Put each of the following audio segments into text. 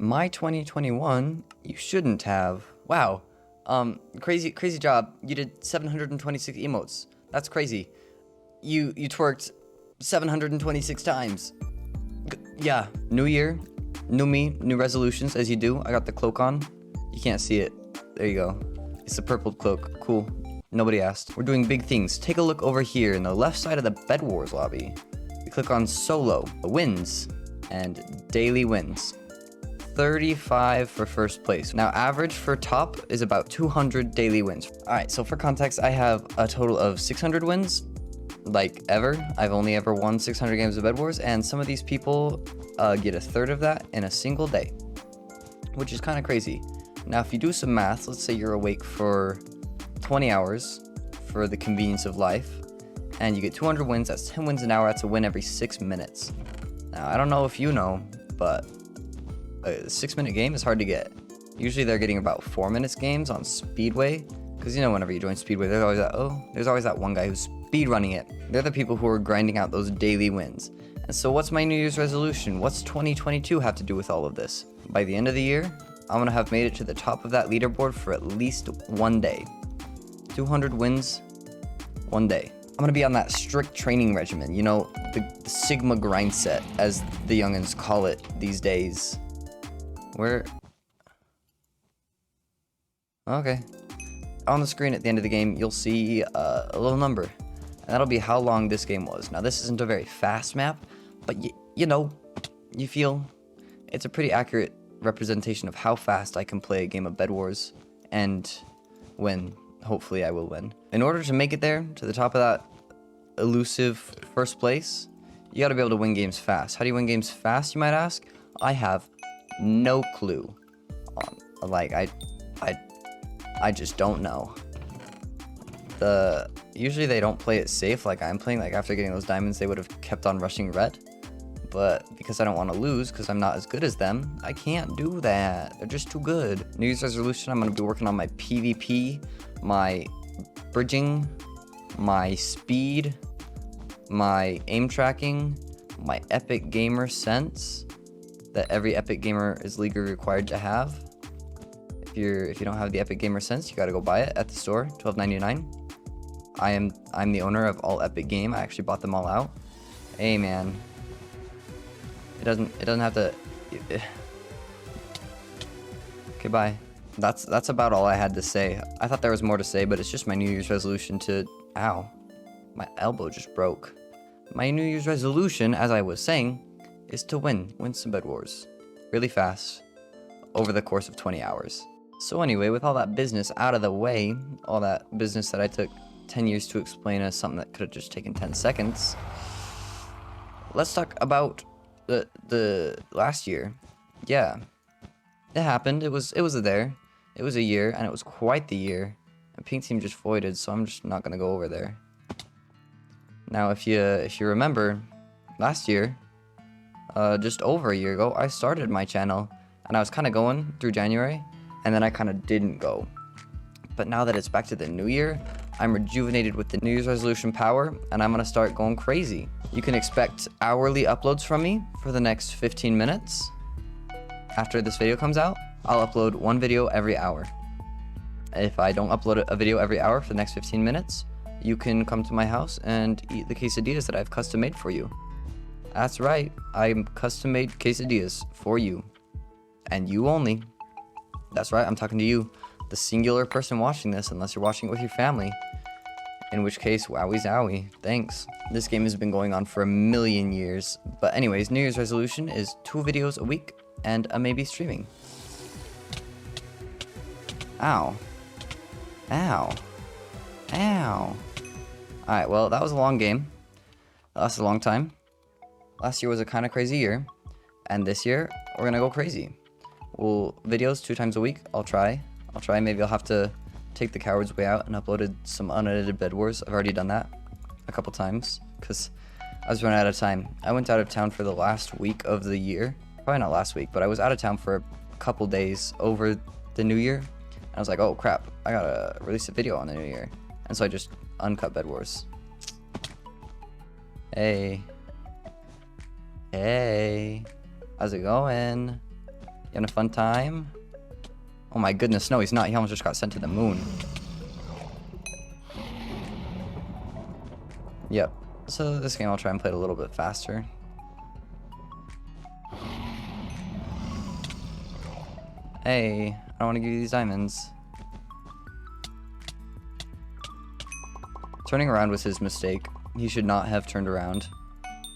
My 2021, you shouldn't have. Wow. Crazy job. You did 726 emotes. That's crazy. You twerked 726 times. Yeah, new year, new me, new resolutions as you do. I got the cloak on. You can't see it. There you go. It's a purple cloak. Cool. Nobody asked. We're doing big things. Take a look over here in the left side of the Bedwars lobby. We click on solo, wins, and daily wins. 35 for first place. Now, average for top is about 200 daily wins. All right, so for context, I have a total of 600 wins, like ever. I've only ever won 600 games of Bedwars, and some of these people get a third of that in a single day, which is kind of crazy. Now, if you do some math, let's say you're awake for 20 hours for the convenience of life, and you get 200 wins, that's 10 wins an hour, that's a win every 6 minutes. Now, I don't know if you know, but a 6-minute game is hard to get. Usually they're getting about 4 minutes games on Speedway, because you know whenever you join Speedway, there's always that one guy who's speedrunning it. They're the people who are grinding out those daily wins. And so what's my New Year's resolution? What's 2022 have to do with all of this? By the end of the year, I'm gonna have made it to the top of that leaderboard for at least one day. 200 wins, one day. I'm gonna be on that strict training regimen, you know, the Sigma grind set, as the youngins call it these days. Where? Okay. On the screen at the end of the game, you'll see a little number, and that'll be how long this game was. Now, this isn't a very fast map, but you know, you feel it's a pretty accurate representation of how fast I can play a game of Bedwars and win. Hopefully I will win. In order to make it there, to the top of that elusive first place, you gotta be able to win games fast. How do you win games fast, you might ask? I have no clue. Like, I just don't know. Usually they don't play it safe like I'm playing. Like, after getting those diamonds, they would have kept on rushing red. But because I don't want to lose, because I'm not as good as them, I can't do that. They're just too good. New Year's resolution, I'm going to be working on my PvP, my bridging, my speed, my aim tracking, my epic gamer sense that every epic gamer is legally required to have. If you don't have the epic gamer sense, you got to go buy it at the store, $12.99. I'm the owner of all Epic Game. I actually bought them all out. Hey man. It doesn't have to. Okay, bye. That's about all I had to say. I thought there was more to say, but it's just my New Year's resolution to. Ow, my elbow just broke. My New Year's resolution, as I was saying, is to win some Bedwars, really fast, over the course of 20 hours. So anyway, with all that business out of the way, all that business that I took 10 years to explain as something that could have just taken 10 seconds, let's talk about the last year. Yeah, it happened. It was there. It was a year, and it was quite the year. And Pink Team just voided, so I'm just not gonna go over there. Now, if you remember, last year, just over a year ago, I started my channel, and I was kind of going through January, and then I kind of didn't go. But now that it's back to the new year, I'm rejuvenated with the New Year's resolution power, and I'm gonna start going crazy. You can expect hourly uploads from me for the next 15 minutes. After this video comes out, I'll upload one video every hour. If I don't upload a video every hour for the next 15 minutes, you can come to my house and eat the quesadillas that I've custom made for you. That's right, I'm custom made quesadillas for you. And you only. That's right, I'm talking to you, the singular person watching this, unless you're watching it with your family. In which case, wowie zowie, thanks. This game has been going on for a million years. But anyways, New Year's resolution is 2 videos a week and a maybe streaming. Ow. Ow. Ow. Alright, well, that was a long game. That lasted a long time. Last year was a kind of crazy year. And this year, we're gonna go crazy. Well, videos 2 times a week. I'll try. Maybe I'll have to take the coward's way out and uploaded some unedited Bedwars. I've already done that a couple times because I was running out of time. I went out of town for the last week of the year. Probably not last week, but I was out of town for a couple days over the new year. And I was like, oh crap, I gotta release a video on the new year. And so I just uncut Bedwars. Hey. Hey. How's it going? You having a fun time? Oh my goodness, no, he's not. He almost just got sent to the moon. Yep. So this game I'll try and play it a little bit faster. Hey, I don't want to give you these diamonds. Turning around was his mistake. He should not have turned around.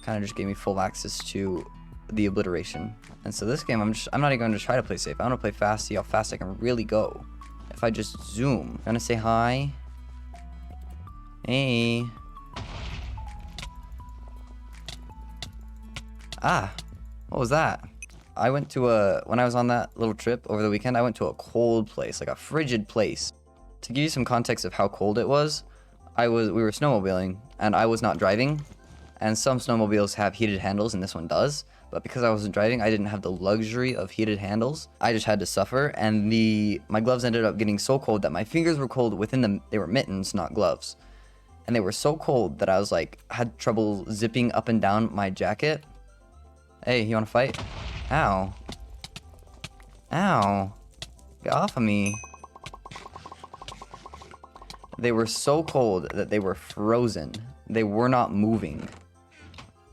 Kind of just gave me full access to the obliteration. And so this game, I'm not even going to try to play safe. I want to play fast, see how fast I can really go. If I just zoom. Gonna say hi. Hey. Ah, what was that? I went to when I was on that little trip over the weekend, I went to a cold place, like a frigid place. To give you some context of how cold it was, we were snowmobiling, and I was not driving. And some snowmobiles have heated handles, and this one does. But because I wasn't driving, I didn't have the luxury of heated handles. I just had to suffer, and my gloves ended up getting so cold that my fingers were cold within them. They were mittens, not gloves. And they were so cold that I was like, had trouble zipping up and down my jacket. Hey, you wanna fight? Ow. Ow. Get off of me. They were so cold that they were frozen. They were not moving.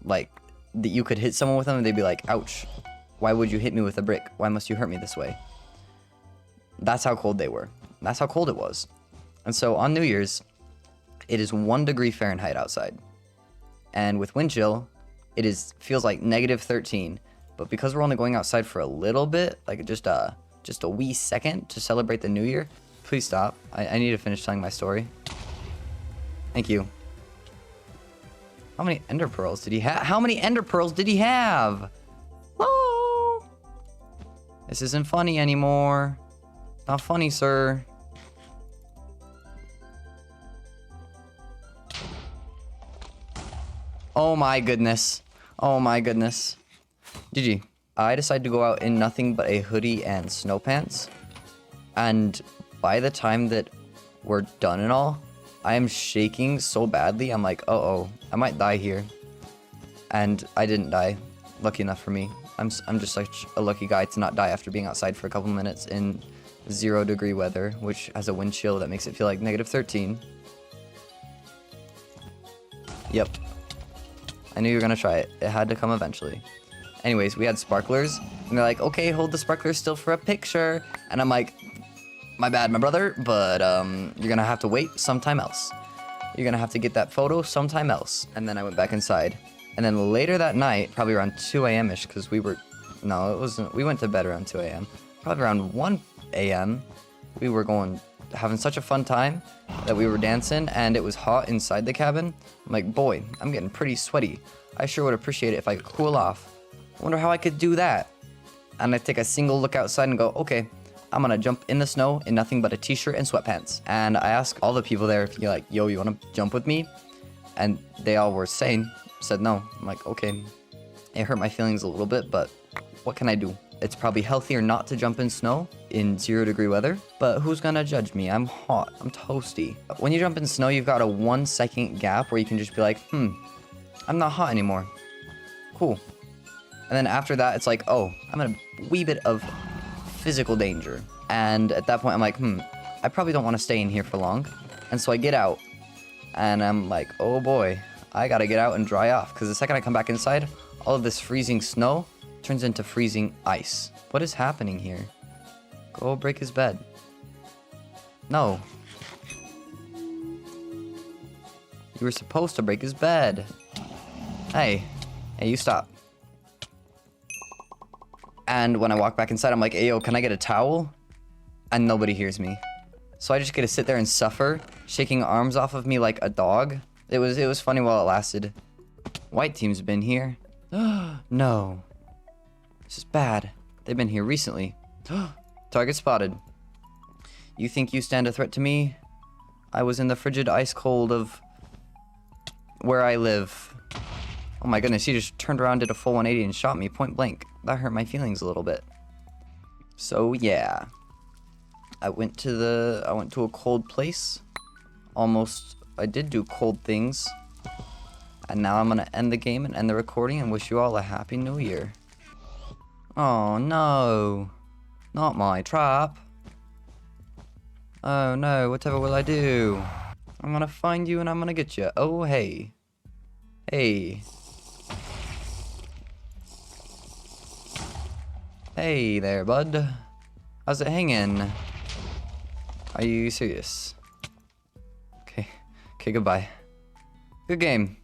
Like, that you could hit someone with them and they'd be like, ouch. Why would you hit me with a brick? Why must you hurt me this way? That's how cold they were. That's how cold it was. And so on New Year's, it is 1 degree Fahrenheit outside. And with wind chill, it feels like -13. But because we're only going outside for a little bit, like just a wee second to celebrate the new year, please stop. I need to finish telling my story. Thank you. How many ender pearls did he have? How many ender pearls did he have? Oh! This isn't funny anymore. Not funny, sir. Oh my goodness. Oh my goodness. GG. I decided to go out in nothing but a hoodie and snow pants. And by the time that we're done and all, I am shaking so badly. I'm like, uh-oh, I might die here. And I didn't die. Lucky enough for me. I'm just such a lucky guy to not die after being outside for a couple minutes in 0 degree weather, which has a wind chill that makes it feel like -13. Yep. I knew you were gonna try it. It had to come eventually. Anyways, we had sparklers, and they're like, okay, hold the sparklers still for a picture. And I'm like, my bad, my brother, but you're gonna have to wait sometime else. You're gonna have to get that photo sometime else. And then I went back inside. And then later that night, probably around 2 a.m.-ish, because we went to bed around 2 a.m. Probably around 1 a.m., we were having such a fun time that we were dancing, and it was hot inside the cabin. I'm like, boy, I'm getting pretty sweaty. I sure would appreciate it if I could cool off. I wonder how I could do that. And I take a single look outside and go, okay, I'm gonna jump in the snow in nothing but a t-shirt and sweatpants. And I asked all the people there if you're like, yo, you wanna jump with me? And they all were said no. I'm like, okay. It hurt my feelings a little bit, but what can I do? It's probably healthier not to jump in snow in 0 degree weather, but who's gonna judge me? I'm hot, I'm toasty. When you jump in snow, you've got a 1 second gap where you can just be like, I'm not hot anymore. Cool. And then after that, it's like, oh, I'm in a wee bit of physical danger. And at that point, I'm like, I probably don't want to stay in here for long. And so I get out, and I'm like, oh boy, I gotta get out and dry off. Because the second I come back inside, all of this freezing snow turns into freezing ice. What is happening here? Go break his bed. No. You were supposed to break his bed. Hey, you stop. And when I walk back inside, I'm like, hey, yo, can I get a towel? And nobody hears me. So I just get to sit there and suffer, shaking arms off of me like a dog. It was funny while it lasted. White team's been here. No. This is bad. They've been here recently. Target spotted. You think you stand a threat to me? I was in the frigid ice cold of where I live. Oh my goodness, he just turned around, did a full 180 and shot me point blank. That hurt my feelings a little bit. So yeah. I went to a cold place. I did do cold things. And now I'm gonna end the game and end the recording and wish you all a happy new year. Oh no. Not my trap. Oh no, whatever will I do? I'm gonna find you and I'm gonna get you. Oh, hey. Hey. Hey there, bud. How's it hanging? Are you serious? Okay. Okay, goodbye. Good game.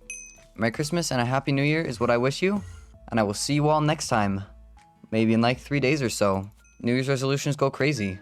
Merry Christmas and a Happy New Year is what I wish you. And I will see you all next time. Maybe in like 3 days or so. New Year's resolutions go crazy.